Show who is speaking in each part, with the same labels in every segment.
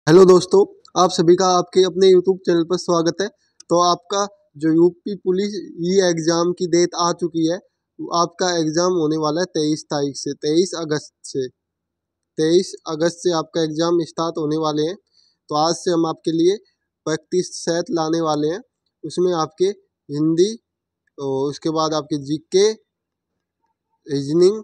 Speaker 1: Hello दोस्तों, आप सभी का आपके अपने यूट्यूब चैनल पर स्वागत है। तो आपका जो यूपी पुलिस ई एग्ज़ाम की डेट आ चुकी है। आपका एग्ज़ाम होने वाला है 23 तारीख से, 23 अगस्त से आपका एग्ज़ाम स्टार्ट होने वाले हैं। तो आज से हम आपके लिए प्रैक्टिस सेट लाने वाले हैं। उसमें आपके हिंदी और उसके बाद आपके जीके, रीजनिंग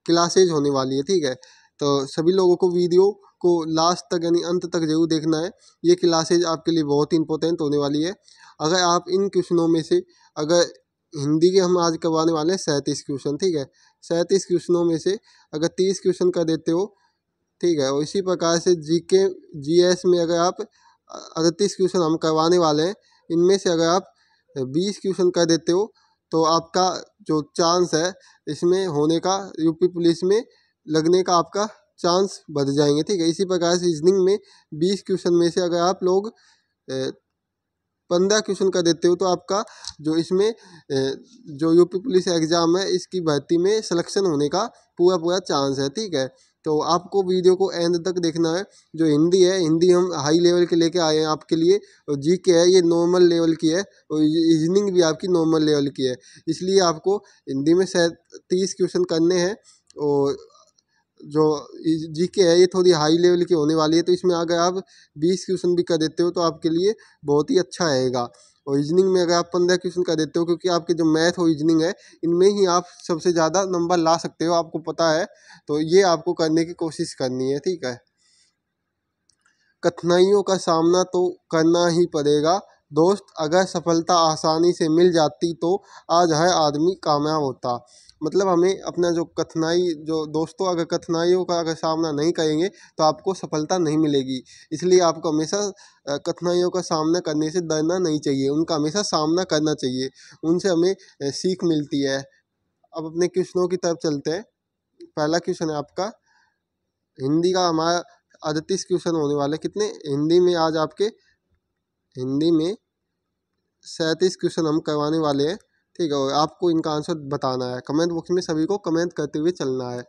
Speaker 1: क्लासेज होने वाली है। ठीक है, तो सभी लोगों को वीडियो को लास्ट तक यानी अंत तक जरूर देखना है। ये क्लासेज आपके लिए बहुत ही इंपॉर्टेंट होने वाली है। अगर आप इन क्वेश्चनों में से अगर हिंदी के हम आज करवाने वाले हैं 37 क्वेश्चन। ठीक है, 37 क्वेश्चनों में से अगर 30 क्वेश्चन कर देते हो, ठीक है, और इसी प्रकार से जीके जीएस में अगर आप 38 क्वेश्चन हम करवाने वाले हैं, इनमें से अगर आप 20 क्वेश्चन कर देते हो तो आपका जो चांस है इसमें होने का, यूपी पुलिस में लगने का आपका चांस बढ़ जाएंगे। ठीक है, इसी प्रकार से रीजनिंग में 20 क्वेश्चन में से अगर आप लोग 15 क्वेश्चन कर देते हो तो आपका जो इसमें जो यूपी पुलिस एग्ज़ाम है इसकी भर्ती में सिलेक्शन होने का पूरा चांस है। ठीक है, तो आपको वीडियो को एंड तक देखना है। जो हिंदी है, हिंदी हम हाई लेवल के लेके आए हैं आपके लिए, और जीके है ये नॉर्मल लेवल की है, और रीजनिंग भी आपकी नॉर्मल लेवल की है। इसलिए आपको हिंदी में शायद 30 क्वेश्चन करने हैं, और जो जीके है ये थोड़ी हाई लेवल की होने वाली है। तो इसमें अगर आप 20 क्वेश्चन भी कर देते हो तो आपके लिए बहुत ही अच्छा रहेगा। और रीजनिंग में अगर आप 15 क्वेश्चन कर देते हो, क्योंकि आपके जो मैथ और रीजनिंग है इनमें ही आप सबसे ज़्यादा नंबर ला सकते हो, आपको पता है। तो ये आपको करने की कोशिश करनी है। ठीक है, कठिनाइयों का सामना तो करना ही पड़ेगा दोस्त। अगर सफलता आसानी से मिल जाती तो आज हर आदमी कामयाब होता। मतलब हमें अपना जो कठिनाई, जो दोस्तों अगर कठिनाइयों का अगर सामना नहीं करेंगे तो आपको सफलता नहीं मिलेगी। इसलिए आपको हमेशा कठिनाइयों का सामना करने से डरना नहीं चाहिए, उनका हमेशा सामना करना चाहिए। उनसे हमें सीख मिलती है। अब अपने क्वेश्चनों की तरफ चलते हैं। पहला क्वेश्चन है आपका हिंदी का। हमारा 38 क्वेश्चन होने वाले। कितने हिंदी में आज आपके हिंदी में 37 क्वेश्चन हम करवाने वाले हैं। ठीक है, और आपको इनका आंसर बताना है। कमेंट बॉक्स में सभी को कमेंट करते हुए चलना है।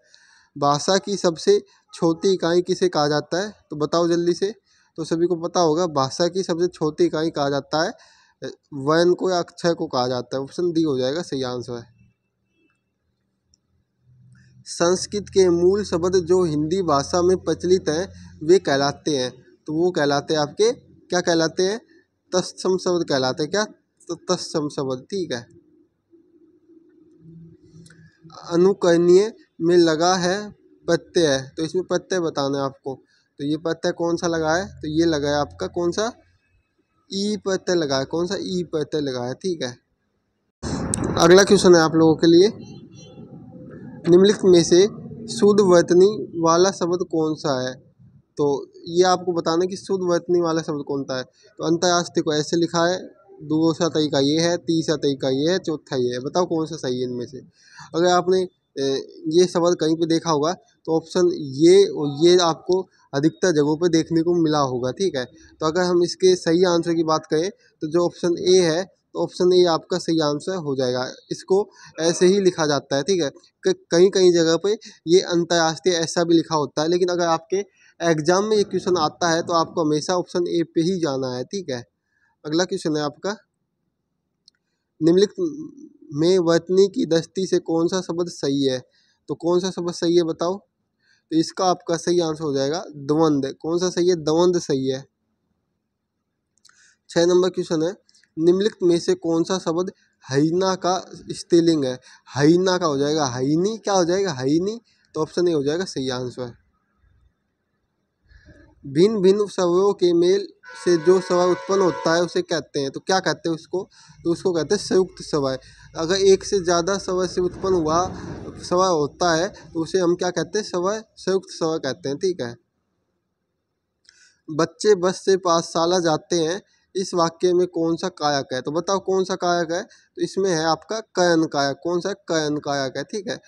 Speaker 1: भाषा की सबसे छोटी इकाई किसे कहा जाता है, तो बताओ जल्दी से। तो सभी को पता होगा, भाषा की सबसे छोटी इकाई कहा जाता है वर्ण को या अक्षर को कहा जाता है। ऑप्शन डी हो जाएगा सही आंसर। संस्कृत के मूल शब्द जो हिंदी भाषा में प्रचलित हैं वे कहलाते हैं, तो वो कहलाते हैं आपके, क्या कहलाते हैं? तत्सम शब्द कहलाते हैं। क्या? तो तत्सम शब्द। ठीक है, अनुकरणीय में लगा है प्रत्यय, तो इसमें प्रत्यय बताना है आपको। तो ये प्रत्यय कौन सा लगा है? तो ये लगा है आपका कौन सा? ई प्रत्यय लगा है। कौन सा? ई प्रत्यय लगा है। ठीक है, अगला क्वेश्चन है आप लोगों के लिए। निम्नलिखित में से शुद्ध वर्तनी वाला शब्द कौन सा है? तो ये आपको बताना है कि शुद्ध वर्तनी वाला शब्द कौन सा है। तो अंतर्राष्ट्रीय को ऐसे लिखा है, दूसरा तरीका ये है, तीसरा तरीका ये है, चौथा ये है। बताओ कौन सा सही है इनमें से। अगर आपने ये शब्द कहीं पे देखा होगा तो ऑप्शन ये और ये आपको अधिकतर जगहों पे देखने को मिला होगा। ठीक है, तो अगर हम इसके सही आंसर की बात करें तो जो ऑप्शन ए है, तो ऑप्शन ए आपका सही आंसर हो जाएगा। इसको ऐसे ही लिखा जाता है। ठीक है, कहीं कहीं जगह पे ये अंतर्राष्ट्रीय ऐसा भी लिखा होता है, लेकिन अगर आपके एग्जाम में ये क्वेश्चन आता है तो आपको हमेशा ऑप्शन ए पे ही जाना है। ठीक है, अगला क्वेश्चन है आपका। निम्नलिखित में वर्तनी की दृष्टि से कौन सा शब्द सही है? तो कौन सा शब्द सही है बताओ। तो इसका आपका सही आंसर हो जाएगा द्वंद्व। कौन सा सही है? द्वंद्व सही है। 6 नंबर क्वेश्चन है। निम्नलिखित में से कौन सा शब्द हईना का स्त्रीलिंग है? हईना का हो जाएगा हईनी। क्या हो जाएगा? हईनी। तो ऑप्शन ए हो जाएगा सही आंसर। भिन्न भिन्न स्वरों के मेल से जो स्वर उत्पन्न होता है उसे कहते हैं, तो क्या कहते हैं उसको? तो उसको कहते हैं संयुक्त स्वर। अगर एक से ज़्यादा स्वर से उत्पन्न हुआ स्वर होता है तो उसे हम क्या कहते हैं? स्वर, संयुक्त स्वर कहते हैं। ठीक है, बच्चे बस से पाठशाला जाते हैं, इस वाक्य में कौन सा कायक है? तो बताओ कौन सा कायक है। तो इसमें है आपका कयन कायक। कौन सा? कयन कायक है। ठीक है,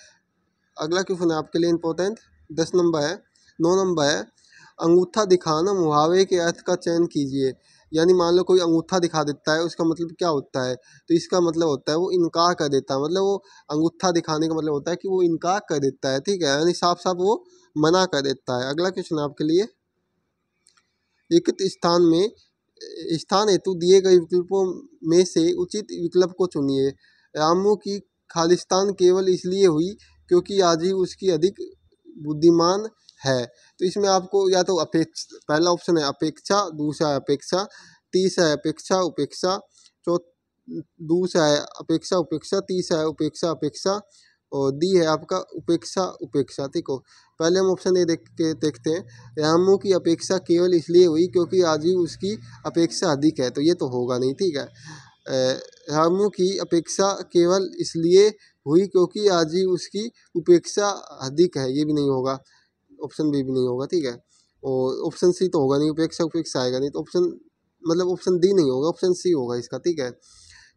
Speaker 1: अगला क्वेश्चन है आपके लिए इंपॉर्टेंट। 10 नंबर है। 9 नंबर है। अंगूठा दिखाना मुहावरे के अर्थ का चयन कीजिए। यानी मान लो कोई अंगूठा दिखा देता है, उसका मतलब क्या होता है? तो इसका मतलब होता है वो इनकार कर देता है। मतलब वो अंगूठा दिखाने का मतलब होता है कि वो इनकार कर देता है। ठीक है, यानी साफ साफ वो मना कर देता है। अगला क्वेश्चन है आपके लिए। लिखित स्थान हेतु दिए गए विकल्पों में से उचित विकल्प को चुनिए। रामू की खालिस्तान केवल इसलिए हुई क्योंकि आजी उसकी अधिक बुद्धिमान है। तो इसमें आपको या तो पहला ऑप्शन है अपेक्षा, दूसरा है अपेक्षा, तीसरा है अपेक्षा उपेक्षा, दूसरा है अपेक्षा उपेक्षा, तीसरा है उपेक्षा अपेक्षा, और डी है आपका उपेक्षा उपेक्षा। ठीक हो, पहले हम ऑप्शन ए देखते हैं। रामू की अपेक्षा केवल इसलिए हुई क्योंकि आजी उसकी अपेक्षा अधिक है, तो ये तो होगा नहीं। ठीक है, रामू की अपेक्षा केवल इसलिए हुई क्योंकि आजी उसकी उपेक्षा अधिक है, ये भी नहीं होगा। ऑप्शन बी भी नहीं होगा। ठीक है, और ऑप्शन सी तो होगा नहीं, उपेक्षा उपेक्षा आएगा नहीं, तो ऑप्शन डी नहीं होगा, ऑप्शन सी होगा इसका। ठीक है,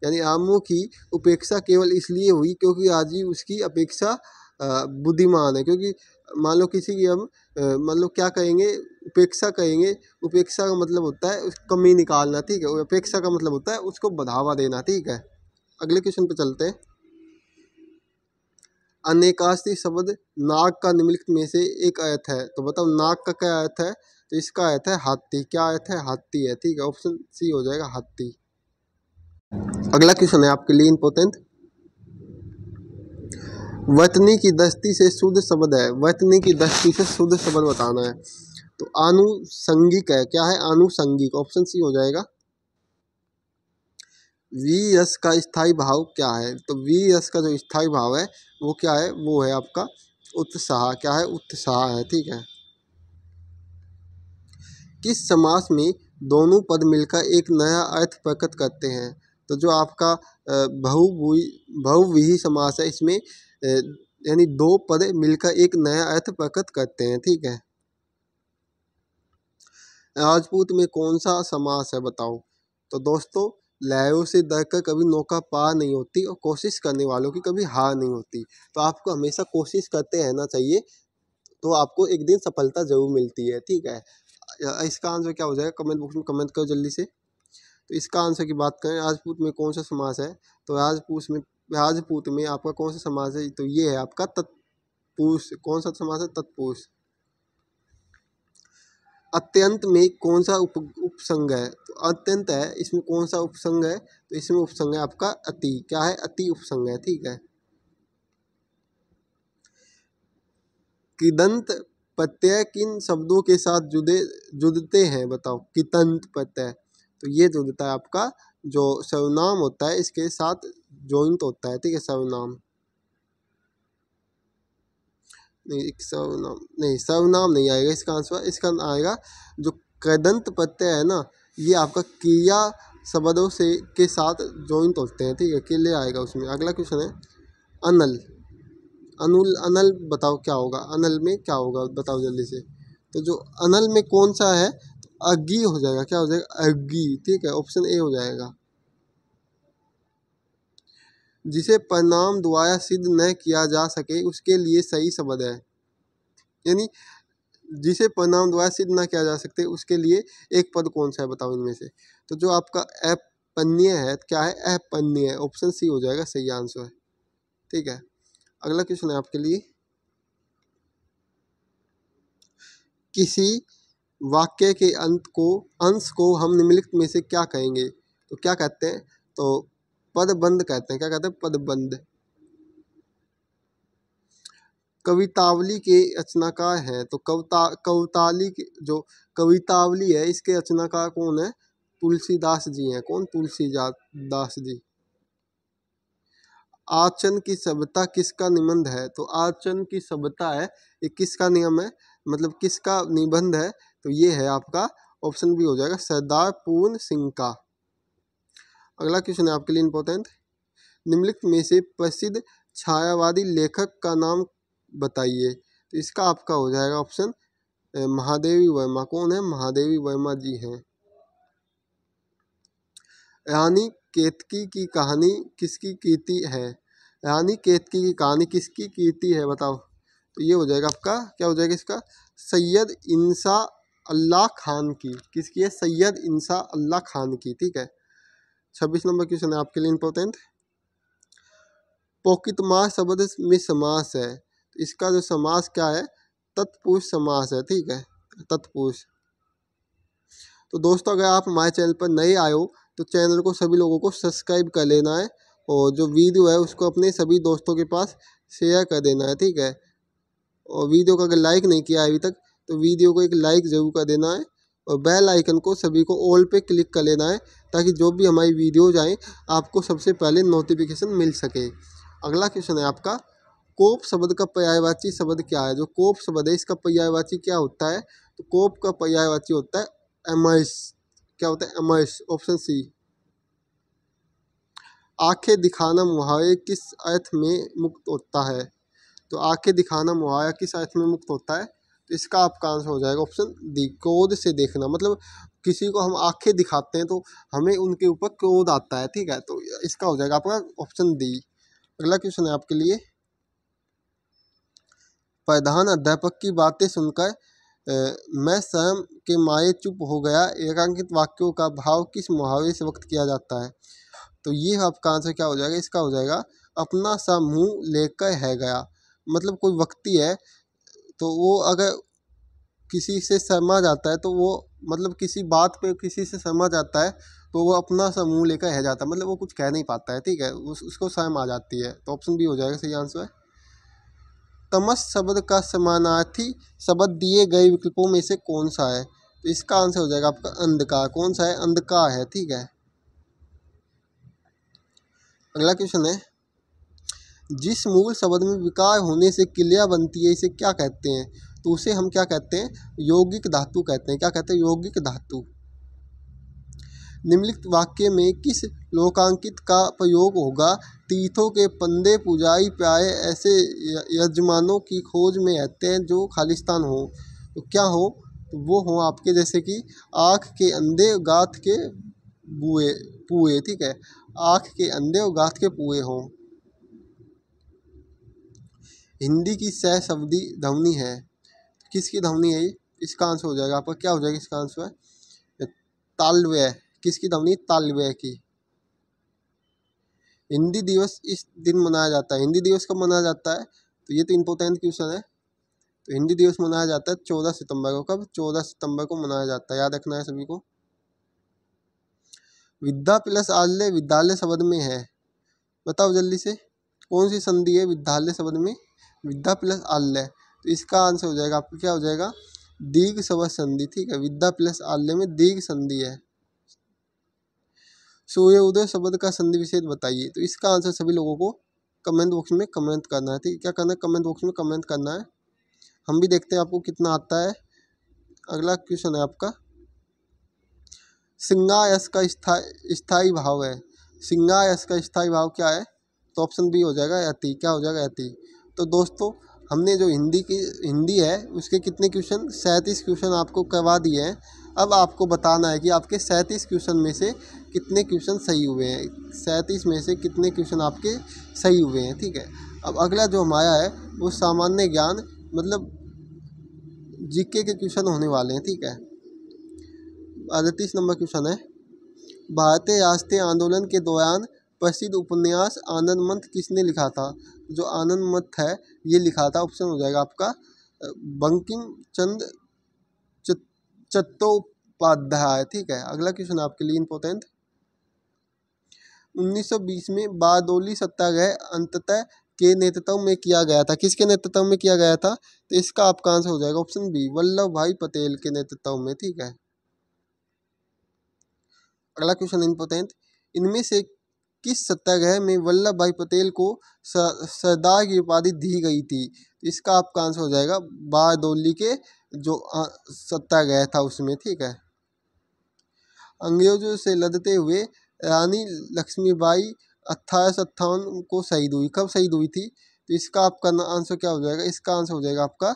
Speaker 1: यानी रामू की उपेक्षा केवल इसलिए हुई क्योंकि आजी उसकी अपेक्षा बुद्धिमान है। क्योंकि मान लो किसी की हम मतलब क्या कहेंगे, उपेक्षा कहेंगे। उपेक्षा का मतलब होता है कमी निकालना। ठीक है, उपेक्षा का मतलब होता है उसको बढ़ावा देना। ठीक है, अगले क्वेश्चन पे चलते हैं। अनेकास्ती शब्द नाग का निम्नलिखित में से एक अर्थ है, तो बताओ नाग का क्या अर्थ है। तो इसका अर्थ है हाथी। क्या अर्थ है, हाथी है। ठीक है, ऑप्शन सी हो जाएगा हाथी। अगला क्वेश्चन है आपके लिए इंपॉर्टेंट। वतनी की दृष्टि से शुद्ध शब्द है, वतनी की दृष्टि से शुद्ध शब्द बताना है। तो आनुषंगिक है। क्या है, आनुषंगिक। ऑप्शन सी हो जाएगा। वी यस का स्थायी भाव क्या है। तो वी यस का जो स्थायी भाव है वो क्या है, वो है आपका उत्साह। क्या है, उत्साह है। ठीक है, किस समास में दोनों पद मिलकर एक नया अर्थ प्रकट करते हैं। तो जो आपका बहुव्रीहि समास है, इसमें यानी दो पद मिलकर एक नया अर्थ प्रकट करते हैं। ठीक है, राजपूत में कौन सा समास है बताओ। तो दोस्तों, लहरों से डरकर कभी नौका पार नहीं होती और कोशिश करने वालों की कभी हार नहीं होती। तो आपको हमेशा कोशिश करते रहना चाहिए, तो आपको एक दिन सफलता जरूर मिलती है। ठीक है, इसका आंसर क्या हो जाएगा, कमेंट बॉक्स में कमेंट करो जल्दी से। तो इसका आंसर की बात करें, राजपूत में कौन सा समास है। तो राजपूत में आपका कौन सा समास है, तो ये है आपका तत्पुरुष। कौन सा समास है, तत्पुरुष। अत्यंत में कौन सा उपसंग है। तो अत्यंत है, इसमें कौन सा उपसंग है। तो इसमें उपसंग है आपका अति। क्या है, अति उपसंग है। ठीक है, किदंत प्रत्यय किन शब्दों के साथ जुड़ते हैं बताओ। कितंत प्रत्यय, तो ये जुड़ता है आपका जो सर्वनाम होता है इसके साथ जॉइंट होता है। ठीक है, सर्वनाम नहीं, सर्वनाम नहीं आएगा इसका आंसर। इसका आएगा जो कृदंत प्रत्यय है ना, ये आपका क्रिया शब्दों से के साथ जॉइंट होते हैं। ठीक है, के लिए आएगा उसमें। अगला क्वेश्चन है अनल। अनल बताओ क्या होगा, अनल में क्या होगा बताओ जल्दी से। तो जो अनल में कौन सा है, तो अग्गी हो जाएगा। क्या हो जाएगा, अग्गी। ठीक है, ऑप्शन ए हो जाएगा। जिसे परिणाम द्वारा सिद्ध न किया जा सके उसके लिए सही शब्द है। यानी जिसे परिणाम द्वारा सिद्ध न किया जा सकते उसके लिए एक पद कौन सा है बताओ इनमें से। तो जो आपका अपन्य है, क्या है, अपन्य है। ऑप्शन सी हो जाएगा सही आंसर। ठीक है, अगला क्वेश्चन है आपके लिए। किसी वाक्य के अंश को हम निम्नलिखित में से क्या कहेंगे। तो क्या कहते हैं, तो पदबंध कहते हैं। क्या कहते हैं, पदबंध। कवितावली के रचनाकार हैं। तो कविताली जो कवितावली है इसके रचनाकार कौन है, तुलसीदास जी हैं। कौन, तुलसीदास जी। आचरण की सभ्यता किसका निबंध है। तो आचरण की सभ्यता है, ये किसका नियम है, मतलब किसका निबंध है। तो ये है आपका ऑप्शन बी हो जाएगा, सरदार पूर्ण सिंह का। अगला क्वेश्चन है आपके लिए इंपॉर्टेंट। निम्नलिखित में से प्रसिद्ध छायावादी लेखक का नाम बताइए। तो इसका आपका हो जाएगा ऑप्शन महादेवी वर्मा। कौन है, महादेवी वर्मा जी हैं। रानी केतकी की कहानी किसकी कीर्ति है। रानी केतकी की कहानी किसकी कीर्ति है बताओ। तो ये हो जाएगा आपका, क्या हो जाएगा इसका, सैयद इंसा अल्लाह खान की। किसकी है, सैयद इंसा अल्लाह खान की। ठीक है, 26 नंबर क्वेश्चन है आपके लिए इंपॉर्टेंट। पोकितमार शब्द में समास है, तो इसका जो समास क्या है, तत्पुरुष समास है। ठीक है, तत्पुरुष। तो दोस्तों अगर आप हमारे चैनल पर नए आए हो तो चैनल को सभी लोगों को सब्सक्राइब कर लेना है और जो वीडियो है उसको अपने सभी दोस्तों के पास शेयर कर देना है, ठीक है। और वीडियो को अगर लाइक नहीं किया अभी तक तो वीडियो को एक लाइक ज़रूर कर देना है और बेल आइकन को सभी को ऑल पे क्लिक कर लेना है ताकि जो भी हमारी वीडियोज आएँ आपको सबसे पहले नोटिफिकेशन मिल सके। अगला क्वेश्चन है आपका, कोप शब्द का पर्यायवाची शब्द क्या है। जो कोप शब्द है इसका पर्यायवाची क्या होता है, तो कोप का पर्यायवाची होता है एमर्स। क्या होता है, एमर्स। Option C. आंखें दिखाना मुहावरे किस अर्थ में मुक्त होता है। तो आंखें दिखाना मुहावरा किस अर्थ में मुक्त होता है, तो इसका आपका आंसर हो जाएगा ऑप्शन डी, क्रोध से देखना। मतलब किसी को हम आंखें दिखाते हैं तो हमें उनके ऊपर क्रोध आता है, ठीक है। तो इसका हो जाएगा आपका ऑप्शन डी। अगला क्वेश्चन है आपके लिए, प्रधान अध्यापक की बातें सुनकर मैं स्वयं के माये चुप हो गया, एकांकित वाक्यों का भाव किस मुहावरे से व्यक्त किया जाता है। तो ये आपका आंसर क्या हो जाएगा, इसका हो जाएगा अपना सा मुंह लेकर है गया। मतलब कोई व्यक्ति है तो वो अगर किसी से शर्मा जाता है तो वो मतलब किसी बात पे किसी से शर्मा जाता है तो वो अपना सा मुंह लेकर है जाता है, मतलब वो कुछ कह नहीं पाता है, ठीक है, उसको शर्म आ जाती है। तो ऑप्शन बी हो जाएगा सही आंसर। तमस शब्द का समानार्थी शब्द दिए गए विकल्पों में से कौन सा है। तो इसका आंसर हो जाएगा आपका अंधकार। कौन सा है, अंधकार है, ठीक है। अगला क्वेश्चन है, जिस मूल शब्द में विकार होने से क्रिया बनती है इसे क्या कहते हैं। तो उसे हम क्या कहते हैं, यौगिक धातु कहते हैं। क्या कहते हैं, यौगिक धातु। निम्नलिखित वाक्य में किस लोकांकित का प्रयोग होगा। तीर्थों के पंदे पुजारी प्राय ऐसे यजमानों की खोज में रहते हैं जो खालिस्तान हो। तो क्या हो, तो वो हो आपके जैसे कि आँख के अंधे और गाथ के बुए पुए, ठीक है, आँख के अंधे और गाथ के पुए हों। हिंदी की सहशब्दी ध्वनि है, किसकी ध्वनि है ये, इसका आंसर हो जाएगा आपका क्या हो जाएगा, इसका आंसर है तालव्य। किसकी ध्वनि, तालव्य की। हिंदी दिवस इस दिन मनाया जाता है। हिंदी दिवस कब मनाया जाता है, तो ये तो इम्पोर्टेंट क्वेश्चन है। तो हिंदी दिवस मनाया जाता है 14 सितंबर को। कब, 14 सितंबर को मनाया जाता है, याद रखना है सभी को। विद्या प्लस आल्य विद्यालय शब्द में है, बताओ जल्दी से कौन सी संधि है विद्यालय शब्द में, विद्या प्लस आल्य। तो इसका आंसर हो जाएगा आपका क्या हो जाएगा, दीर्घ शब्द संधि, ठीक है। विद्या प्लस आल्य में दीर्घ संधि है। सूर्योदय शब्द का संधि विच्छेद बताइए। तो इसका आंसर सभी लोगों को कमेंट बॉक्स में कमेंट करना है, ठीक है। क्या करना है, कमेंट बॉक्स में कमेंट करना है। हम भी देखते हैं आपको कितना आता है। अगला क्वेश्चन है आपका, सिंगायस का स्थायी भाव है। सिंगायस का स्थायी भाव क्या है, तो ऑप्शन बी हो जाएगा यति। क्या हो जाएगा, यति। तो दोस्तों हमने जो हिंदी है उसके कितने क्वेश्चन, 37 क्वेश्चन आपको करवा दिए हैं। अब आपको बताना है कि आपके 37 क्वेश्चन में से कितने क्वेश्चन सही हुए हैं। 37 में से कितने क्वेश्चन आपके सही हुए हैं, ठीक है। अब अगला जो हमारा है वो सामान्य ज्ञान मतलब जीके के क्वेश्चन होने वाले हैं, ठीक है। 38 नंबर क्वेश्चन है, भारतीय राष्ट्रीय आंदोलन के दौरान प्रसिद्ध उपन्यास आनंद मठ किसने लिखा था। जो आनंद मठ है ये लिखा था, ऑप्शन हो जाएगा आपका बंकिम चंद्र चट्टोपाध्याय, ठीक है। अगला क्वेश्चन आपके लिए इंपॉर्टेंट, 1920 में बारदोली सत्याग्रह अंततः के नेतृत्व में किया गया था। किसके नेतृत्व में किया गया था, तो इसका आपका आंसर हो जाएगा ऑप्शन बी, वल्लभ भाई पटेल के नेतृत्व में, ठीक है। अगला क्वेश्चन इंपॉर्टेंट, इनमें से किस सत्याग्रह में वल्लभ भाई पटेल को सरदार की उपाधि दी गई थी। इसका आपका आंसर हो जाएगा बारदोली के जो सत्याग्रह था उसमें, ठीक है। अंग्रेजों से लड़ते हुए रानी लक्ष्मीबाई 1858 को शहीद हुई। कब शहीद हुई थी, तो इसका आपका आंसर क्या हो जाएगा, इसका आंसर हो जाएगा आपका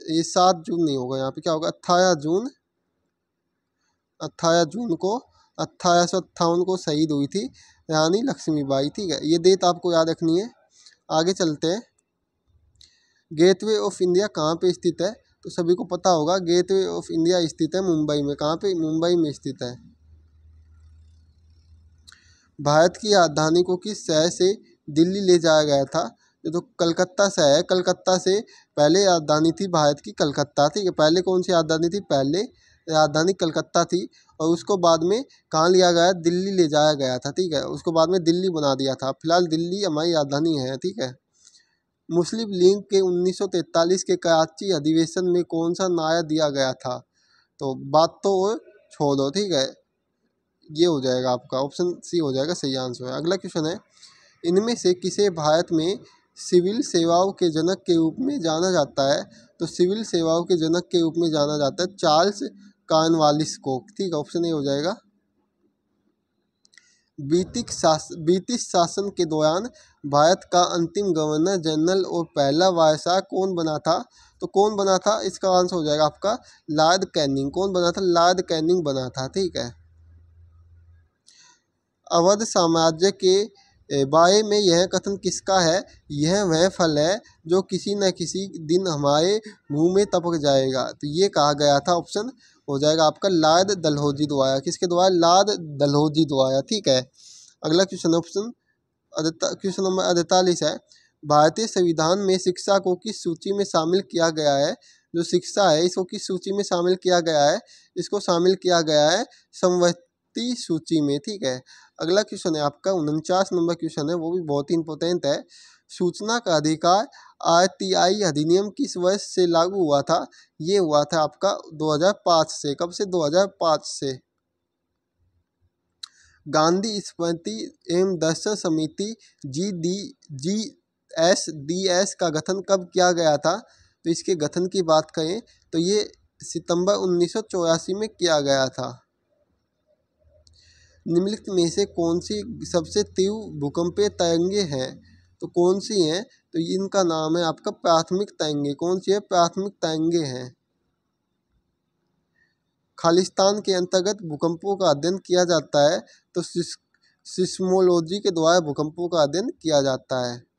Speaker 1: ये 7 जून नहीं होगा, यहाँ पे क्या होगा 18 जून। 18 जून को 1858 को शहीद हुई थी रानी लक्ष्मीबाई, ठीक है। ये डेट आपको याद रखनी है। आगे चलते हैं, गेटवे ऑफ इंडिया कहाँ पे स्थित है, तो सभी को पता होगा गेटवे ऑफ इंडिया स्थित है मुंबई में। कहाँ पे, मुंबई में स्थित है। भारत की राजधानी को किस शहर से दिल्ली ले जाया गया था, तो कलकत्ता से है। कलकत्ता से पहले राजधानी थी भारत की कलकत्ता, ठीक है। पहले कौन सी राजधानी थी, पहले राजधानी कलकत्ता थी और उसको बाद में कहाँ लिया गया, दिल्ली ले जाया गया था, ठीक है। उसको बाद में दिल्ली बना दिया था, फिलहाल दिल्ली हमारी राजधानी है, ठीक है। मुस्लिम लीग के 1943 के कराची अधिवेशन में कौन सा नारा दिया गया था, तो बात तो छोड़ो, ठीक है। ये हो जाएगा आपका ऑप्शन सी हो जाएगा सही आंसर है। अगला क्वेश्चन है, इनमें से किसे भारत में सिविल सेवाओं के जनक के रूप में जाना जाता है, तो सिविल सेवाओं के जनक के रूप में जाना जाता है चार्ल्स कॉर्नवालिस को, ठीक है। ऑप्शन ए हो जाएगा। ब्रिटिश शासन के दौरान भारत का अंतिम गवर्नर जनरल और पहला वायसराय कौन बना था, तो कौन बना था, इसका आंसर हो जाएगा आपका लॉर्ड कैनिंग। कौन बना था, लॉर्ड कैनिंग बना था, ठीक है। अवध साम्राज्य के बारे में यह कथन किसका है, यह वह फल है जो किसी न किसी दिन हमारे मुंह में टपक जाएगा, तो ये कहा गया था। ऑप्शन हो जाएगा आपका लॉर्ड डलहौजी द्वारा, किसके द्वारा, लॉर्ड डलहौजी द्वारा, ठीक है। अगला क्वेश्चन ऑप्शन क्वेश्चन नंबर 48 है, भारतीय संविधान में शिक्षा को किस सूची में शामिल किया गया है, जो शिक्षा है इसको किस सूची में शामिल किया गया है, इसको शामिल किया गया है समवर्ती सूची में, ठीक है। अगला क्वेश्चन है आपका 49 नंबर क्वेश्चन है, वो भी बहुत ही इंपॉर्टेंट है। सूचना का अधिकार RTI अधिनियम किस वर्ष से लागू हुआ था, ये हुआ था आपका 2005 से। कब से, 2005 से। गांधी स्मृति एवं दर्शन समिति GSDS का गठन कब किया गया था, तो इसके गठन की बात करें तो ये सितंबर 1984 में किया गया था। निम्नलिखित में से कौन सी सबसे तीव्र भूकंपीय तरंगे हैं, तो कौन सी हैं, तो इनका नाम है आपका प्राथमिक तरंगे। कौन सी है, प्राथमिक तरंगे हैं। खालिस्तान के अंतर्गत भूकंपों का अध्ययन किया जाता है, तो सिस्मोलॉजी के द्वारा भूकंपों का अध्ययन किया जाता है।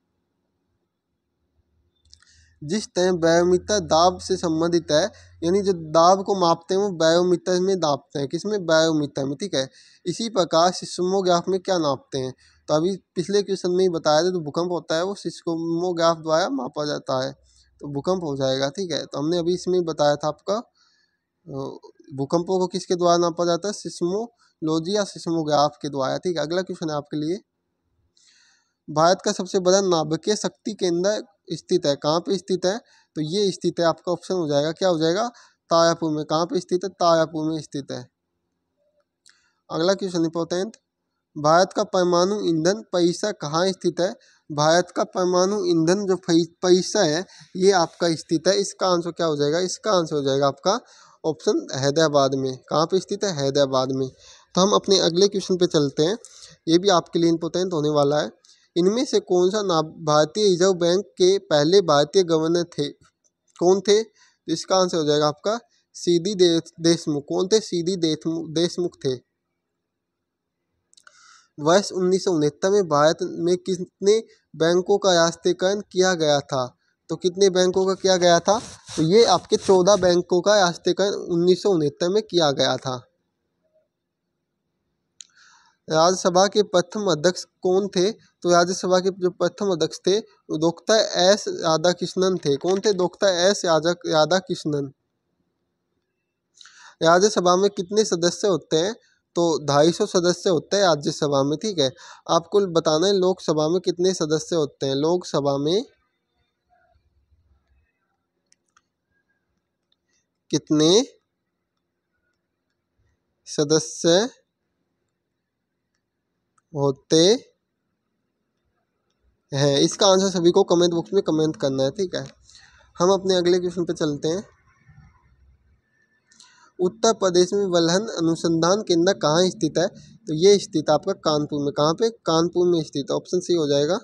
Speaker 1: जिस तरह बैरोमीटर दाब से संबंधित है, यानी जो दाब को मापते हैं वो बैरोमीटर में नापते हैं, किसमें, बैरोमीटर में, ठीक है। इसी प्रकार सिस्मोग्राफ में क्या नापते हैं, तो अभी पिछले क्वेश्चन में ही बताया था, तो भूकंप होता है वो सिस्मोग्राफ द्वारा मापा जाता है, तो भूकंप हो जाएगा, ठीक है। तो हमने अभी इसमें बताया था आपका भूकंपों को किसके द्वारा नापा जाता है, सिस्मोलॉजी या सिस्मोग्राफ के द्वारा, ठीक है। अगला क्वेश्चन है आपके लिए, भारत का सबसे बड़ा नाभिकीय शक्ति केंद्र स्थित है, कहाँ पे स्थित है, तो ये स्थित है आपका ऑप्शन हो जाएगा, क्या हो जाएगा, तारापुर में। कहाँ पे स्थित है, तारापुर में स्थित है। अगला क्वेश्चन इंपॉर्टेंट, भारत का परमाणु ईंधन परिसर कहाँ स्थित है, भारत का परमाणु ईंधन जो परिसर है ये आपका स्थित है, इसका आंसर क्या हो जाएगा, इसका आंसर हो जाएगा आपका ऑप्शन हैदराबाद में। कहाँ पे स्थित है, हैदराबाद में। तो हम अपने अगले क्वेश्चन पे चलते हैं, ये भी आपके लिए इंपॉर्टेंट होने वाला है। इनमें से कौन सा भारतीय रिजर्व बैंक के पहले भारतीय गवर्नर थे, कौन थे, तो इसका आंसर हो जाएगा आपका सीडी देशमुख। कौन थे, सीडी देशमुख थे। वर्ष 1969 में भारत में कितने बैंकों का राष्ट्रीयकरण किया गया था, तो कितने बैंकों का किया गया था, तो ये आपके 14 बैंकों का राष्ट्रीयकरण 1969 में किया गया था। राज्यसभा के प्रथम अध्यक्ष कौन थे, तो राज्यसभा के जो प्रथम अध्यक्ष थे वो डॉक्टर एस राधाकृष्णन थे। कौन थे, डॉक्टर एस राधाकृष्णन। राज्यसभा में कितने सदस्य होते हैं, तो 250 सदस्य होते हैं राज्यसभा में, ठीक है। आपको बताना है लोकसभा में कितने सदस्य होते हैं, लोकसभा में कितने सदस्य होते हैं, इसका आंसर सभी को कमेंट बॉक्स में कमेंट करना है, ठीक है। हम अपने अगले क्वेश्चन पे चलते हैं। उत्तर प्रदेश में वल्लभ अनुसंधान केंद्र कहाँ स्थित है, तो ये स्थित आपका कानपुर में। कहाँ पे, कानपुर में स्थित। ऑप्शन सी हो जाएगा।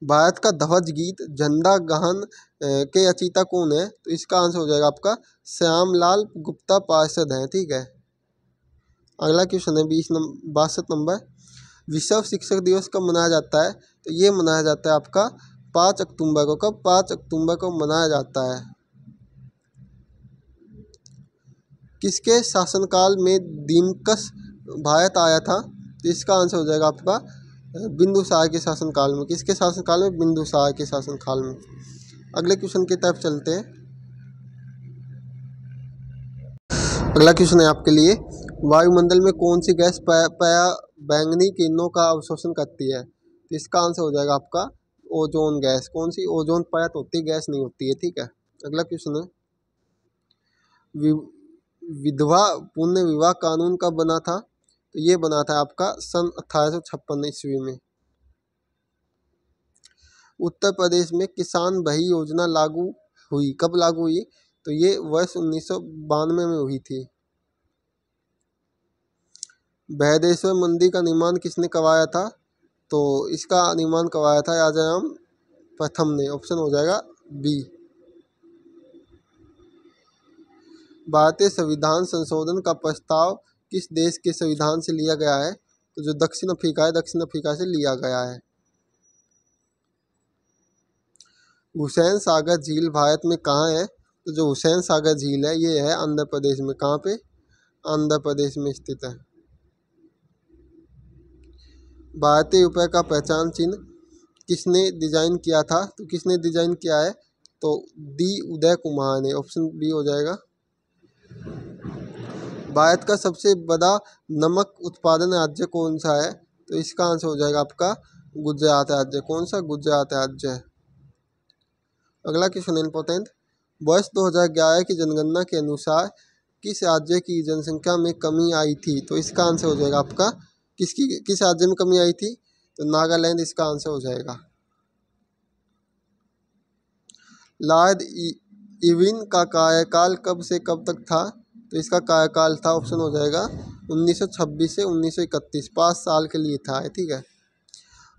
Speaker 1: भारत का ध्वज गीत झंडा गहन के रचयिता कौन है, तो इसका आंसर हो जाएगा आपका श्यामलाल गुप्ता पार्षद हैं, ठीक है। अगला क्वेश्चन है 62 नंबर, विश्व शिक्षक दिवस कब मनाया जाता है, तो ये मनाया जाता है आपका 5 अक्टूबर को। कब, 5 अक्टूबर को मनाया जाता है। किसके शासनकाल में दीमकस भारत आया था, तो इसका आंसर हो जाएगा आपका बिंदुसार के शासनकाल में। किसके शासनकाल में, बिंदुसार के शासनकाल में। अगले क्वेश्चन की तरफ चलते हैं। अगला क्वेश्चन है आपके लिए, वायुमंडल में कौन सी गैस बैंगनी किरणों का अवशोषण करती है? तो इसका आंसर हो जाएगा आपका ओजोन गैस। कौन सी? ओजोन परत होती है, गैस नहीं होती है, ठीक है। अगला क्वेश्चन है, विधवा पुण्य विवाह कानून कब बना था? तो ये बना था आपका सन 1856 ईस्वी में। उत्तर प्रदेश में किसान भाई योजना लागू हुई, कब लागू हुई? तो ये वर्ष 1992 में हुई थी। बृहदेश्वर मंदिर का निर्माण किसने करवाया था? तो इसका निर्माण करवाया था राजाराम प्रथम ने। ऑप्शन हो जाएगा बी। भारतीय संविधान संशोधन का प्रस्ताव किस देश के संविधान से लिया गया है? तो जो दक्षिण अफ्रीका है, दक्षिण अफ्रीका से लिया गया है। हुसैन सागर झील भारत में कहाँ है? तो जो हुसैन सागर झील है ये है आंध्र प्रदेश में। कहाँ पे? आंध्र प्रदेश में स्थित है। भारतीय रुपये का पहचान चिन्ह किसने डिजाइन किया था? तो किसने डिजाइन किया है? तो डी उदय कुमार ने। ऑप्शन बी हो जाएगा। भारत का सबसे बड़ा नमक उत्पादन राज्य कौन सा है? तो इसका आंसर हो जाएगा आपका गुजरात राज्य। कौन सा? गुजरात राज्य है। अगला क्वेश्चन इंपॉर्टेंट, वर्ष 2011 की जनगणना के अनुसार किस राज्य की जनसंख्या में कमी आई थी? तो इसका आंसर हो जाएगा आपका किस राज्य में कमी आई थी? तो नागालैंड इसका आंसर हो जाएगा। लॉर्ड इरविन का कार्यकाल कब से कब तक था? तो इसका कार्यकाल था, ऑप्शन हो जाएगा 1926 से 1931, 5 साल के लिए था, ठीक है।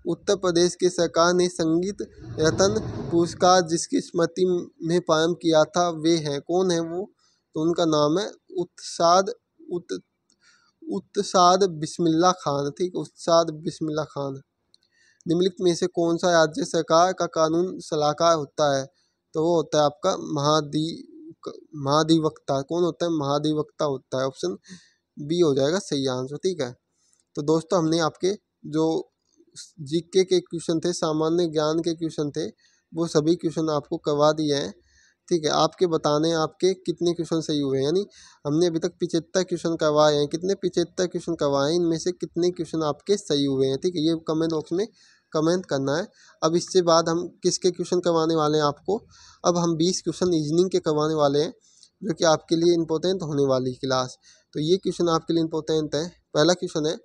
Speaker 1: उत्तर प्रदेश की सरकार ने संगीत रत्न पुरस्कार जिसकी स्मृति में प्रारंभ किया था वे हैं, कौन है वो? तो उनका नाम है उत्साद बिस्मिल्ला खान, ठीक है, उत्साद बिस्मिल्ला खान। निम्नलिखित में से कौन सा राज्य सरकार का कानून सलाहकार होता है? तो वो होता है आपका महाधिवक्ता। कौन होता है? महाधिवक्ता होता है। ऑप्शन बी हो जाएगा सही आंसर, ठीक है। तो दोस्तों हमने आपके जो जीके के क्वेश्चन थे, सामान्य ज्ञान के क्वेश्चन थे, वो सभी क्वेश्चन आपको करवा दिए हैं, ठीक है। आपके बताने आपके कितने क्वेश्चन सही हुए हैं, यानी हमने अभी तक 75 क्वेश्चन करवाए हैं। कितने? 75 क्वेश्चन करवाए हैं, इनमें से कितने क्वेश्चन आपके सही हुए हैं, ठीक है। ये कमेंट बॉक्स में कमेंट करना है। अब इससे बाद हम किसके क्वेश्चन करवाने वाले हैं आपको? अब हम 20 क्वेश्चन रीजनिंग के करवाने वाले हैं, जो कि आपके लिए इम्पोर्टेंट होने वाली क्लास। तो ये क्वेश्चन आपके लिए इम्पोर्टेंट है। पहला क्वेश्चन है,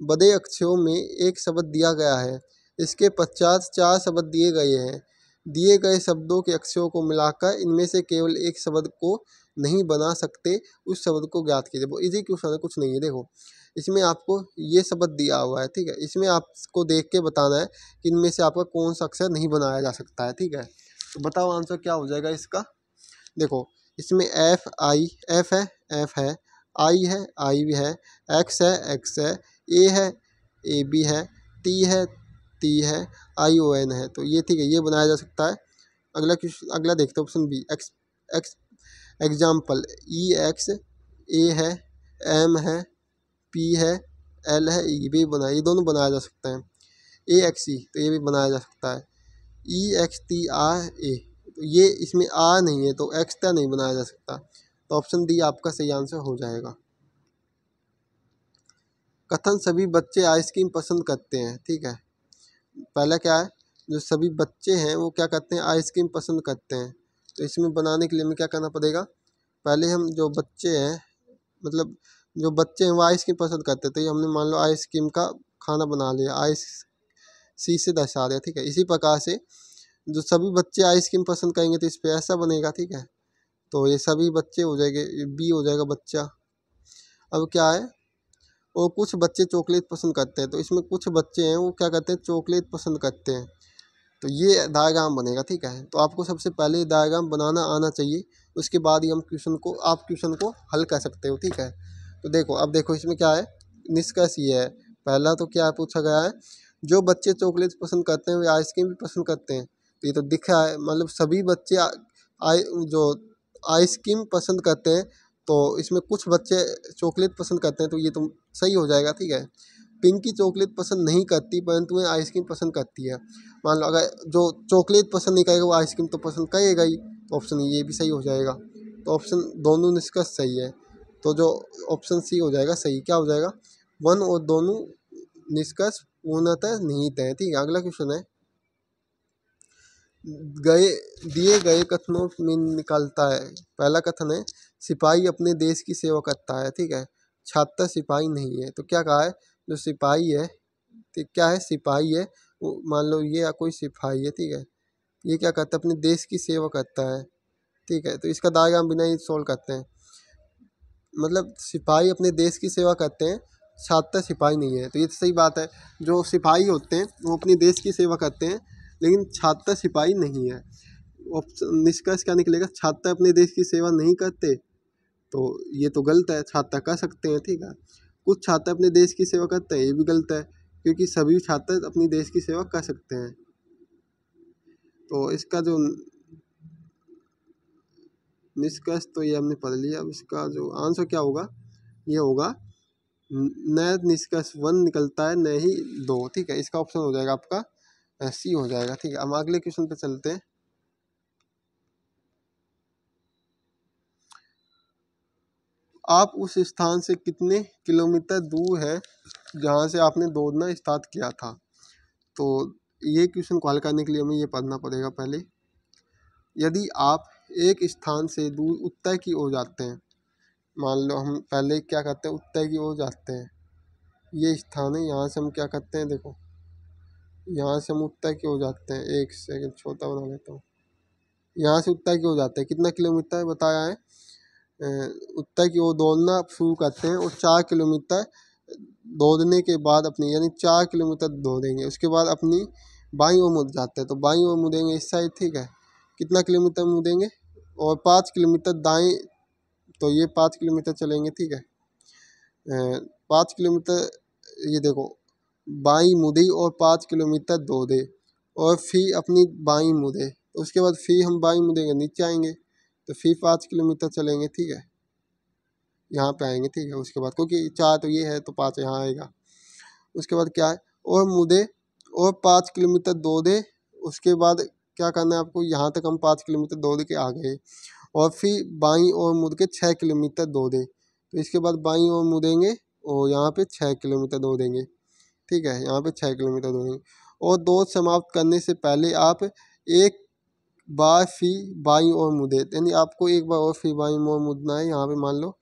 Speaker 1: बड़े अक्षरों में एक शब्द दिया गया है, इसके पश्चात 4 शब्द दिए गए हैं, दिए गए शब्दों के अक्षरों को मिलाकर इनमें से केवल एक शब्द को नहीं बना सकते, उस शब्द को ज्ञात कीजिए। वो इजी क्वेश्चन है, कुछ नहीं है। देखो इसमें आपको ये शब्द दिया हुआ है, ठीक है। इसमें आपको देख के बताना है कि इनमें से आपका कौन सा अक्षर नहीं बनाया जा सकता है, ठीक है। तो बताओ आंसर क्या हो जाएगा इसका। देखो इसमें एफ है, एफ है, आई भी है, एक्स है, ए है, ए बी है, टी है, आई ओ एन है। तो ये ठीक है, ये बनाया जा सकता है। अगला देखते हैं option B, X X example E X, A है, एम है, पी है, एल है, ई भी बनाया, ये दोनों बनाया जा सकता है। ए एक्स ई, तो ये भी बनाया जा सकता है। ई एक्स टी आर ए, तो ये इसमें आर नहीं है, तो एक्स्ट्रा नहीं बनाया जा सकता। तो ऑप्शन डी आपका सही आंसर हो जाएगा। कथन सभी बच्चे आइसक्रीम पसंद करते हैं, ठीक है। पहला क्या है, जो सभी बच्चे हैं वो क्या करते हैं? आइसक्रीम पसंद करते हैं। तो इसमें बनाने के लिए हमें क्या करना पड़ेगा? पहले हम जो बच्चे हैं, मतलब जो बच्चे हैं वो आइसक्रीम पसंद करते हैं, तो ये हमने मान लो आइसक्रीम का खाना बना लिया, आइस सी से दर्शा दिया, ठीक है। इसी प्रकार से जो सभी बच्चे आइसक्रीम पसंद करेंगे तो इस पर ऐसा बनेगा, ठीक है। तो ये सभी बच्चे हो जाएंगे, बी हो जाएगा बच्चा। अब क्या है, और कुछ बच्चे चॉकलेट पसंद करते हैं, तो इसमें कुछ बच्चे हैं वो क्या करते हैं? चॉकलेट पसंद करते हैं। तो ये डायग्राम बनेगा, ठीक है। तो आपको सबसे पहले ये डायग्राम बनाना आना चाहिए, उसके बाद ही हम क्वेश्चन को हल कर सकते हो, ठीक है। तो देखो अब देखो इसमें क्या है, निष्कर्ष ये है। पहला तो क्या पूछा गया है, जो बच्चे चॉकलेट पसंद करते हैं वे आइसक्रीम भी पसंद करते हैं। तो ये तो दिख रहा है, मतलब सभी बच्चे जो आइसक्रीम पसंद करते हैं, तो इसमें कुछ बच्चे चॉकलेट पसंद करते हैं, तो ये तो सही हो जाएगा, ठीक है। पिंकी चॉकलेट पसंद नहीं करती, परंतु वह आइसक्रीम पसंद करती है। मान लो अगर जो चॉकलेट पसंद नहीं करेगा वो आइसक्रीम तो पसंद करेगा ही, तो ऑप्शन ये भी सही हो जाएगा। तो ऑप्शन दोनों निष्कर्ष सही है। तो जो ऑप्शन सी हो जाएगा सही। क्या हो जाएगा? वन और दोनों निष्कर्ष पूर्णतः निहित है। ठीक है, अगला क्वेश्चन है, गए दिए गए कथनों में निकलता है। पहला कथन है, सिपाही अपने देश की सेवा करता है। ठीक है, छात्र सिपाही नहीं है। तो क्या कहा है, जो सिपाही है, तो क्या है, सिपाही है वो, मान लो ये कोई सिपाही है। ठीक है, ये क्या करता है, अपने देश की सेवा करता है। ठीक है, तो इसका डायग्राम बिना ही सोल्व करते हैं। मतलब सिपाही अपने देश की सेवा करते हैं, छात्र सिपाही नहीं है। तो ये तो सही बात है, जो सिपाही होते हैं वो अपने देश की सेवा करते हैं, लेकिन छात्र सिपाही नहीं है। निष्कर्ष क्या निकलेगा, छात्र अपने देश की सेवा नहीं करते, तो ये तो गलत है, छात्र कर सकते हैं। ठीक है, कुछ छात्र अपने देश की सेवा करते हैं, ये भी गलत है, क्योंकि सभी छात्र अपनी देश की सेवा कर सकते हैं। तो इसका जो निष्कर्ष तो ये हमने पढ़ लिया। अब इसका जो आंसर क्या होगा, ये होगा न निष्कर्ष वन निकलता है, न ही दो। ठीक है, इसका ऑप्शन हो जाएगा आपका सी हो जाएगा। ठीक है, हम अगले क्वेश्चन पे चलते हैं। आप उस स्थान से कितने किलोमीटर दूर है जहाँ से आपने दौड़ना स्टार्ट किया था। तो ये क्वेश्चन को हल करने के लिए हमें ये पढ़ना पड़ेगा पहले। यदि आप एक स्थान से दूर उत्तर की ओर जाते हैं, मान लो हम पहले क्या करते हैं, उत्तर की ओर जाते हैं, ये स्थान है, यहाँ से हम क्या करते हैं, देखो यहाँ से हम उत्तर की ओर जाते हैं। एक सेकंड छोटा बना लेता हूँ। यहाँ से उत्तर की ओर जाते हैं, कितना किलोमीटर बताया है, उत्तर की ओर दौड़ना शुरू करते हैं और 4 किलोमीटर दौड़ने के बाद अपनी, यानी 4 किलोमीटर दौड़ेंगे, उसके बाद अपनी बाईं ओर मुड़ जाते हैं। तो बाईं ओर मुड़ेंगे इस साइड। ठीक है, कितना किलोमीटर मुड़ेंगे, और 5 किलोमीटर दाएं, तो ये 5 किलोमीटर चलेंगे। ठीक है, 5 किलोमीटर, ये देखो बाईं मुड़ी और 5 किलोमीटर दौड़े, और फिर अपनी बाईं मुड़े, तो उसके बाद फिर हम बाईं मुड़ेंगे, नीचे आएंगे, तो फिर 5 किलोमीटर चलेंगे। ठीक है, यहाँ पे आएंगे। ठीक है, उसके बाद क्योंकि 4 तो ये है तो 5 यहाँ आएगा। उसके बाद क्या है, और मुड़े और 5 किलोमीटर दौड़े, उसके बाद क्या करना है आपको, यहाँ तक हम 5 किलोमीटर दौड़ के आ गए, और फिर बाईं ओर मुड़ के 6 किलोमीटर दौड़े, तो इसके बाद बाईं ओर मुड़ेंगे और यहाँ पे 6 किलोमीटर दौड़ेंगे। ठीक है, यहाँ पे 6 किलोमीटर दौड़ेंगे, और दौड़ समाप्त करने से पहले आप एक बार फिर बाईं ओर मुड़े, यानी आपको एक बार और फिर बाईं ओर मुड़ना है। यहाँ पे मान लो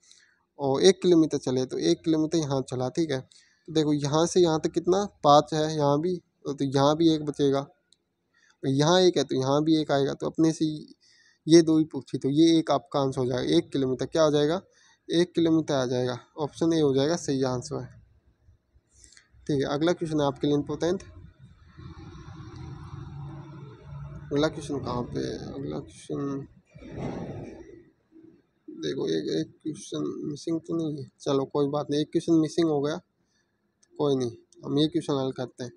Speaker 1: और 1 किलोमीटर चले, तो 1 किलोमीटर यहाँ चला। ठीक है, तो देखो यहाँ से यहाँ तक कितना 5 है, यहाँ भी, तो यहाँ भी एक बचेगा, यहाँ एक है तो यहाँ भी एक आएगा, तो अपने से ये दो ही पूछी, तो ये एक आपका आंसर हो जाएगा। 1 किलोमीटर क्या हो जाएगा, 1 किलोमीटर आ जाएगा, ऑप्शन ए हो जाएगा सही आंसर है। ठीक है, अगला क्वेश्चन है आपके लिए इम्पोर्टेंट। अगला क्वेश्चन कहाँ पे है, अगला क्वेश्चन देखो, एक क्वेश्चन मिसिंग तो नहीं है, चलो कोई बात नहीं, एक क्वेश्चन मिसिंग हो गया, कोई नहीं, हम ये क्वेश्चन हल करते हैं।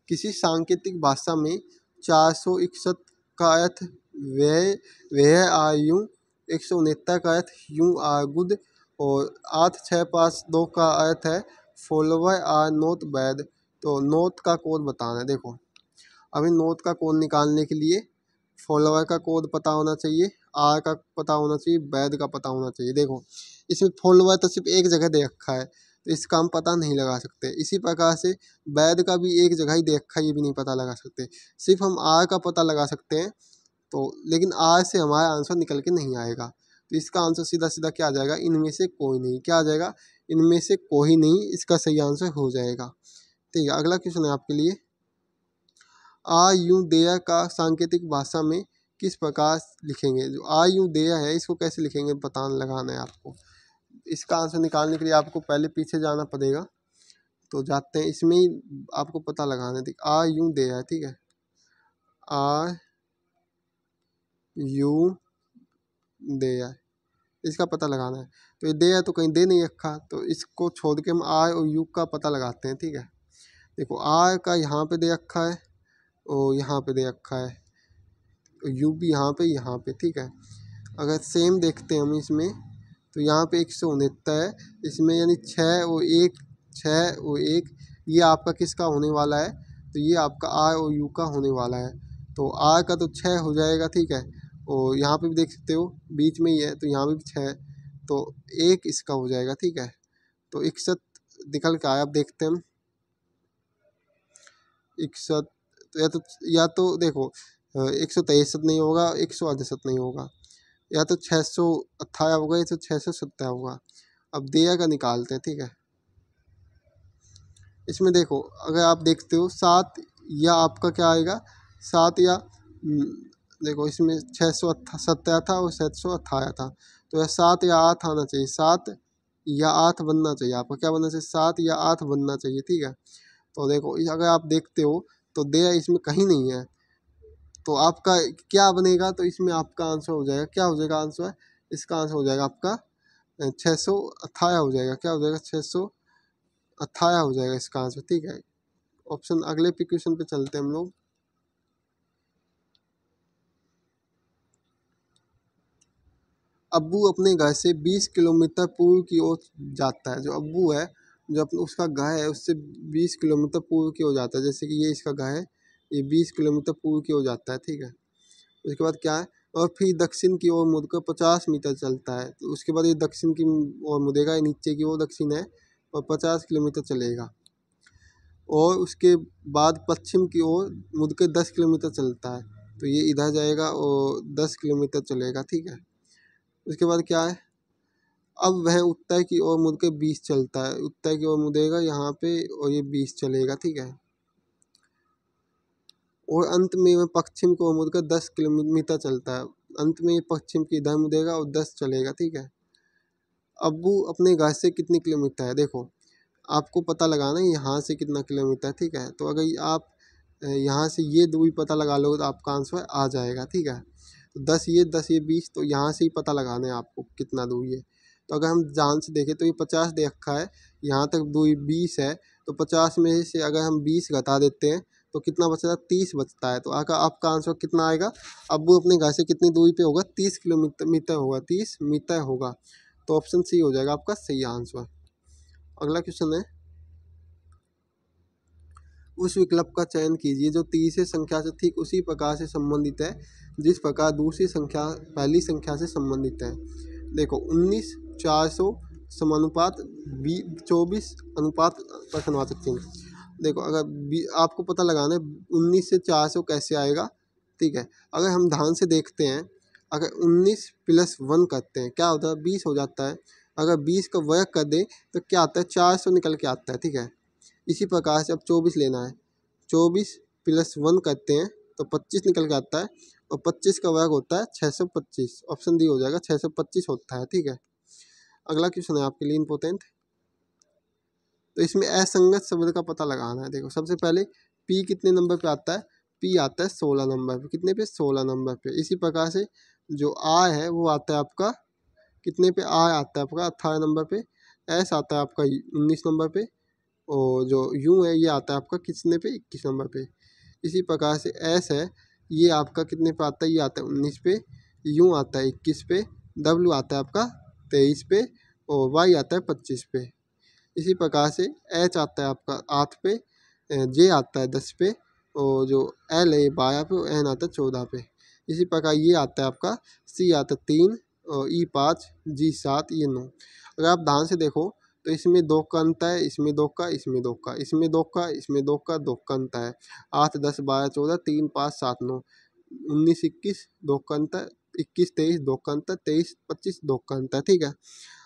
Speaker 1: किसी सांकेतिक भाषा में 461 का अर्थ वह वह आयु, 169 का अर्थ यूं आर गुड, और 8652 का अर्थ है फॉलोवर आर नॉट बैड। तो नॉट का कोड बताना है। देखो अभी नॉट का कोड निकालने के लिए फॉलोवर का कोड पता होना चाहिए, आर का पता होना चाहिए, बैड का पता होना चाहिए। देखो इसमें फॉलोवर तो सिर्फ एक जगह दे रखा है, तो इसका हम पता नहीं लगा सकते। इसी प्रकार से बैद का भी एक जगह ही दे रखा है, ये भी नहीं पता लगा सकते। सिर्फ हम आर का पता लगा सकते हैं, तो लेकिन आर से हमारा आंसर निकल के नहीं आएगा। तो इसका आंसर सीधा सीधा क्या आ जाएगा, इनमें से कोई नहीं। क्या आ जाएगा, इनमें से कोई नहीं, इसका सही आंसर हो जाएगा। ठीक है, अगला क्वेश्चन है आपके लिए। आ यू देयर का सांकेतिक भाषा में किस प्रकार लिखेंगे। जो आ यू देयर है इसको कैसे लिखेंगे पता लगाना है आपको। इसका आंसर निकालने के लिए आपको पहले पीछे जाना पड़ेगा, तो जाते हैं, इसमें ही आपको पता लगाना है। ठीक, आ यू दे है। ठीक है, आ यू दे है, इसका पता लगाना है। तो ये दे है तो कहीं दे नहीं रखा, तो इसको छोड़ के हम आर और यू का पता लगाते हैं। ठीक है, देखो आर का यहाँ पे दे रखा है और यहाँ पे दे रखा है, यू भी यहाँ पे। ठीक है, अगर सेम देखते हैं हम इसमें, तो यहाँ पे 169 है इसमें, यानी 6 और 1, 6 और 1, ये आपका किसका होने वाला है, तो ये आपका आर और यू का होने वाला है। तो आर का तो 6 हो जाएगा। ठीक है, और यहाँ पे भी देख सकते हो बीच में ही है, तो यहाँ पे भी 6 है, तो एक इसका हो जाएगा, ठीक है। तो 61 निकल के आया। अब देखते हैं हम 61, तो या तो देखो 163 नहीं होगा, 168 नहीं होगा, या तो 658 होगा, या तो 657 होगा। अब दिया का निकालते हैं, ठीक है। इसमें देखो अगर आप देखते हो 7 या आपका क्या आएगा, 7 या देखो इसमें 657 था और 758 था, तो यह 7 या 8 आना चाहिए, 7 या 8 बनना चाहिए आपका, क्या बनना चाहिए, 7 या 8 बनना चाहिए, ठीक है। तो देखो अगर आप देखते हो तो दे इसमें कहीं नहीं है, तो आपका क्या बनेगा, तो इसमें आपका आंसर हो जाएगा, क्या हो जाएगा आंसर, इसका आंसर हो जाएगा आपका 658 हो जाएगा, क्या हो जाएगा 658 हो जाएगा इसका आंसर, ठीक है। ऑप्शन अगले पे क्वेश्चन पे चलते हैं हम लोग। अब्बू अपने घर से 20 किलोमीटर पूर्व की ओर जाता है। जो अब्बू है, जो अपना उसका घर है उससे 20 किलोमीटर पूर्व की ओर जाता है, जैसे कि ये इसका घर है, ये 20 किलोमीटर पूर्व की ओर जाता है, ठीक है। उसके बाद क्या है, और फिर दक्षिण की ओर मुड़कर 50 मीटर चलता है, तो उसके बाद ये दक्षिण की ओर मुड़ेगा, ये नीचे की ओर दक्षिण है, और 50 किलोमीटर चलेगा, और उसके बाद पश्चिम की ओर मुड़कर 10 किलोमीटर चलता है, तो ये इधर जाएगा और 10 किलोमीटर चलेगा, ठीक है। उसके बाद क्या है, अब वह उत्तर की ओर मुड़कर 20 चलता है, उत्तर की ओर मुड़ेगा यहाँ पे और ये 20 चलेगा, ठीक है। और अंत में वह पश्चिम को मुड़कर 10 किलोमीटर चलता है, अंत में ये पश्चिम की इधर मुड़ेगा और 10 चलेगा, ठीक है। अब्बू अपने घर से कितनी किलोमीटर है, देखो आपको पता लगाना है यहाँ से कितना किलोमीटर है, ठीक है। तो अगर आप यहाँ से ये दूरी पता लगा लो तो आपका आंसर आ जाएगा, ठीक है। तो 10 ये 20, तो यहाँ से ही पता लगाना है आपको कितना दूरी है। तो अगर हम ध्यान से देखें तो ये 50 दे रखा है, यहाँ तक दूरी 20 है, तो 50 में से अगर हम 20 घटा देते हैं तो कितना बचता है, 30 बचता है। तो अगर आपका आंसर कितना आएगा, अब्बू अपने घर से कितनी दूरी पे होगा, 30 किलोमीटर होगा, 30 मीटर होगा, तो ऑप्शन सी हो जाएगा आपका सही आंसर। अगला क्वेश्चन है, उस विकल्प का चयन कीजिए जो तीसरी संख्या से ठीक उसी प्रकार से संबंधित है जिस प्रकार दूसरी संख्या पहली संख्या से संबंधित है। देखो 19 400 समानुपात 24 अनुपात प्रश्नवाचक चिन्ह। देखो अगर आपको पता लगाना है 19 से 400 कैसे आएगा, ठीक है। अगर हम ध्यान से देखते हैं, अगर 19 + 1 करते हैं क्या होता है, 20 हो जाता है। अगर 20 का वर्ग कर दें तो क्या आता है, 400 निकल के आता है, ठीक है। इसी प्रकार से अब 24 लेना है, 24 + 1 करते हैं तो 25 निकल के आता है, और 25 का वर्ग होता है 625, ऑप्शन डी हो जाएगा 625 होता है, ठीक है। अगला क्वेश्चन है आपके लिए इम्पोर्टेंट। तो इसमें असंगत शब्द का पता लगाना है। देखो सबसे पहले पी कितने नंबर पे आता है, पी आता है 16 नंबर पे, कितने पे, 16 नंबर पे। इसी प्रकार से जो आय है वो आता है आपका कितने पे, आय आता है आपका 18 नंबर पे, एस आता है आपका 19 नंबर पे, और जो यू है ये आता है आपका कितने पे, 21 नंबर पे। इसी प्रकार से एस है ये आपका कितने पे आता है, ये आता है 19 पे, यू आता है 21 पे, डब्ल्यू आता है आपका 23 पे, और वाई आता है 25 पे। इसी प्रकार से एच आता है आपका 8 पे, जे आता है 10 पे, और जो एल है 12 पे, और एन आता है 14 पे। इसी प्रकार ये आता है आपका सी आता है 3, और ई 5, जी 7, ये 9। अगर आप ध्यान से देखो तो इसमें 2 का अंत है, इसमें 2 का, इसमें 2 का, इसमें 2 का, इसमें 2 का, 2 का अंत है। 8 10 12 14, 3 5 7 9, 19 21 2 का अंत है, 21 23 2 का अंत है, 23 25 2 का अंत है, ठीक है।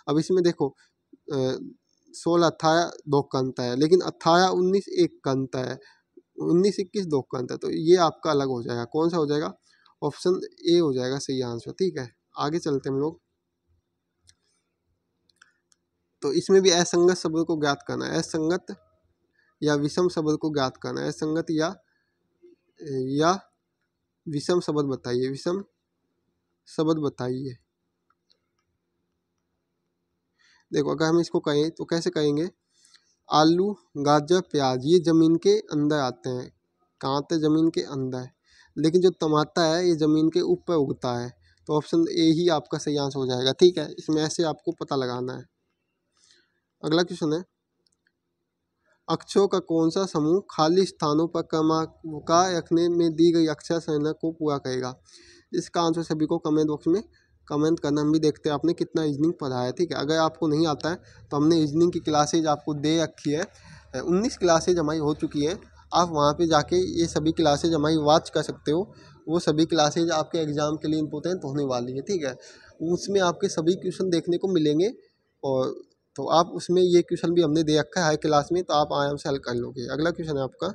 Speaker 1: अब इसमें देखो 16 18 2 का अंत है, लेकिन 18 19 1 का अंत है, 19 21 2 का अंत है, तो ये आपका अलग हो जाएगा। कौन सा हो जाएगा, ऑप्शन ए हो जाएगा सही आंसर, ठीक है। आगे चलते हैं हम लोग। तो इसमें भी असंगत शब्द को ज्ञात करना है, असंगत या विषम शब्द को ज्ञात करना है। असंगत या विषम शब्द बताइए, विषम शब्द बताइए। देखो अगर हम इसको कहें तो कैसे कहेंगे, आलू गाजर प्याज ये ज़मीन के अंदर आते हैं, कहाँ आते हैं, ज़मीन के अंदर। लेकिन जो टमाटर है ये ज़मीन के ऊपर उगता है, तो ऑप्शन ए ही आपका सही आंसर हो जाएगा, ठीक है। इसमें ऐसे आपको पता लगाना है। अगला क्वेश्चन है, अक्षरों का कौन सा समूह खाली स्थानों पर क्रमांक रखने में दी गई अक्षर संख्या को पूरा करेगा। इसका आंसर सभी को कमेंट बॉक्स में कमेंट करना, हम भी देखते हैं आपने कितना रीजनिंग पढ़ा है। ठीक है, अगर आपको नहीं आता है तो हमने रीजनिंग की क्लासेज आपको दे रखी है, 19 क्लासेज हमारी हो चुकी है। आप वहाँ पे जाके ये सभी क्लासेज हमारी वॉच कर सकते हो। वो सभी क्लासेज आपके एग्ज़ाम के लिए इम्पोर्टेंट होने वाली है। ठीक है, उसमें आपके सभी क्वेश्चन देखने को मिलेंगे, और तो आप उसमें ये क्वेश्चन भी हमने दे रखा है हाई क्लास में, तो आप आराम से हल कर लोगे। अगला क्वेश्चन है आपका,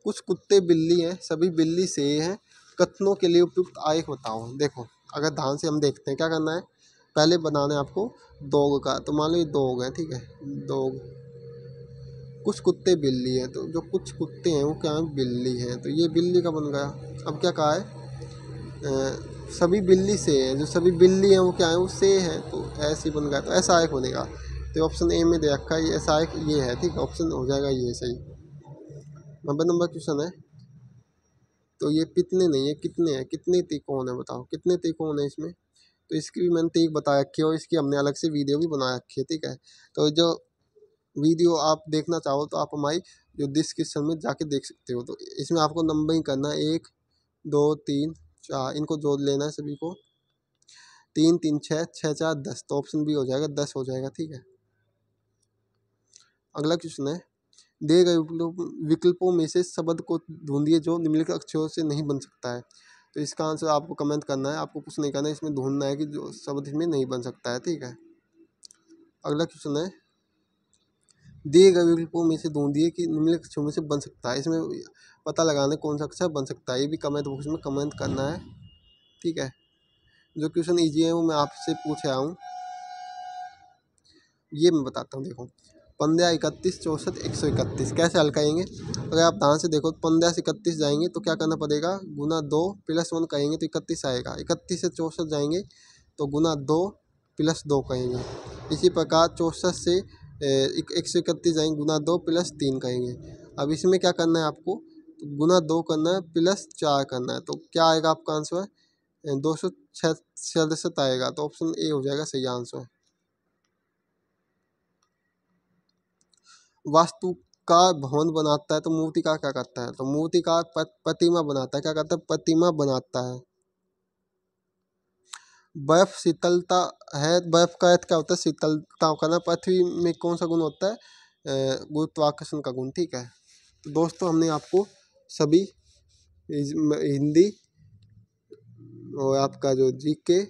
Speaker 1: कुछ कुत्ते बिल्ली हैं, सभी बिल्ली से हैं, कथनों के लिए उपयुक्त आयक बताओ। देखो, अगर ध्यान से हम देखते हैं क्या करना है, पहले बनाना है आपको डॉग का। तो मान लो ये डॉग है, ठीक है, डॉग। कुछ कुत्ते बिल्ली है, तो जो कुछ कुत्ते हैं वो क्या है, बिल्ली है, तो ये बिल्ली का बन गया। अब क्या कहा है, सभी बिल्ली से है, जो सभी बिल्ली हैं वो क्या है, वो से है, तो ऐसे ही बन गया, तो ऐसा आयक बनेगा। तो ऑप्शन ए में दे रखा है, ये ऐसा आयक ये है। ठीक है, ऑप्शन हो जाएगा ये सही। 90 नंबर क्वेश्चन है, तो ये कितने नहीं है, कितने हैं, कितने त्रिकोण है बताओ, कितने त्रिकोण है इसमें। तो इसकी भी मैंने ठीक बता रखी है, और इसकी हमने अलग से वीडियो भी बना रखी है। ठीक है, तो जो वीडियो आप देखना चाहो तो आप हमारी जो डिस्क्रिप्शन में जाके देख सकते हो। तो इसमें आपको नंबरिंग करना है, 1 2 3 4, इनको जोड़ लेना है सभी को, 3 3 6 6 4 10, तो ऑप्शन बी हो जाएगा, 10 हो जाएगा। ठीक है, अगला क्वेश्चन है, दिए गए विकल्पों में से शब्द को ढूंढिए जो निम्नलिखित अक्षरों से नहीं बन सकता है। तो इसका आंसर आपको कमेंट करना है, आपको कुछ नहीं करना है, इसमें ढूंढना है कि जो शब्द इसमें नहीं बन सकता है। ठीक है, अगला क्वेश्चन है, दिए गए विकल्पों में से ढूंढिए कि निम्नलिखित अक्षरों में से बन सकता है। इसमें पता लगाना है कौन सा अक्षर बन सकता है, ये भी कमेंट बॉक्स में कमेंट करना है। ठीक है, जो क्वेश्चन ईजी है वो मैं आपसे पूछ रहा हूँ, ये मैं बताता हूँ। देखो, 15 31 64 131 कैसे हल करेंगे। अगर आप ध्यान से देखो, 15 से 31 जाएंगे तो क्या करना पड़ेगा, गुना 2 प्लस 1 करेंगे तो 31 आएगा। 31 से 64 जाएंगे तो गुना 2 प्लस 2 करेंगे। इसी प्रकार 64 से 131 जाएंगे, गुना 2 प्लस 3 करेंगे। अब इसमें क्या करना है आपको, तो गुना 2 करना है प्लस 4 करना है, तो क्या आएगा आपका आंसर, 266 आएगा। तो ऑप्शन ए हो जाएगा सही आंसर। वास्तुकार भवन बनाता है तो मूर्तिकार क्या करता है, तो मूर्तिकार प्रतिमा बनाता है। क्या करता है, प्रतिमा बनाता है। बर्फ शीतलता है, बर्फ का अर्थ क्या होता है, शीतलता का ना। पृथ्वी में कौन सा गुण होता है, गुरुत्वाकर्षण का गुण। ठीक है, तो दोस्तों हमने आपको सभी हिंदी और आपका जो जीके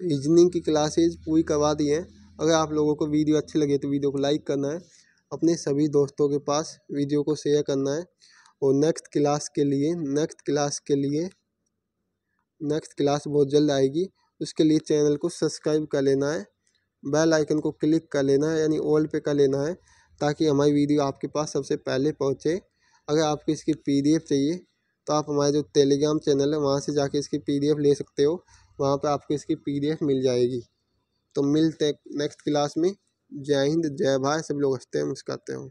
Speaker 1: रीजनिंग की क्लासेज पूरी करवा दी हैं। अगर आप लोगों को वीडियो अच्छी लगे तो वीडियो को लाइक करना है, अपने सभी दोस्तों के पास वीडियो को शेयर करना है, और नेक्स्ट क्लास बहुत जल्द आएगी, उसके लिए चैनल को सब्सक्राइब कर लेना है, बेल आइकन को क्लिक कर लेना है, यानी ऑल पे कर लेना है, ताकि हमारी वीडियो आपके पास सबसे पहले पहुँचे। अगर आपको इसकी PDF चाहिए तो आप हमारे जो टेलीग्राम चैनल है वहाँ से जाके इसकी PDF ले सकते हो, वहाँ पे आपको इसकी PDF मिल जाएगी। तो मिलते हैं नेक्स्ट क्लास में। जय हिंद, जय भारत, सब लोग हंसते हैं मुस्कुराते हो।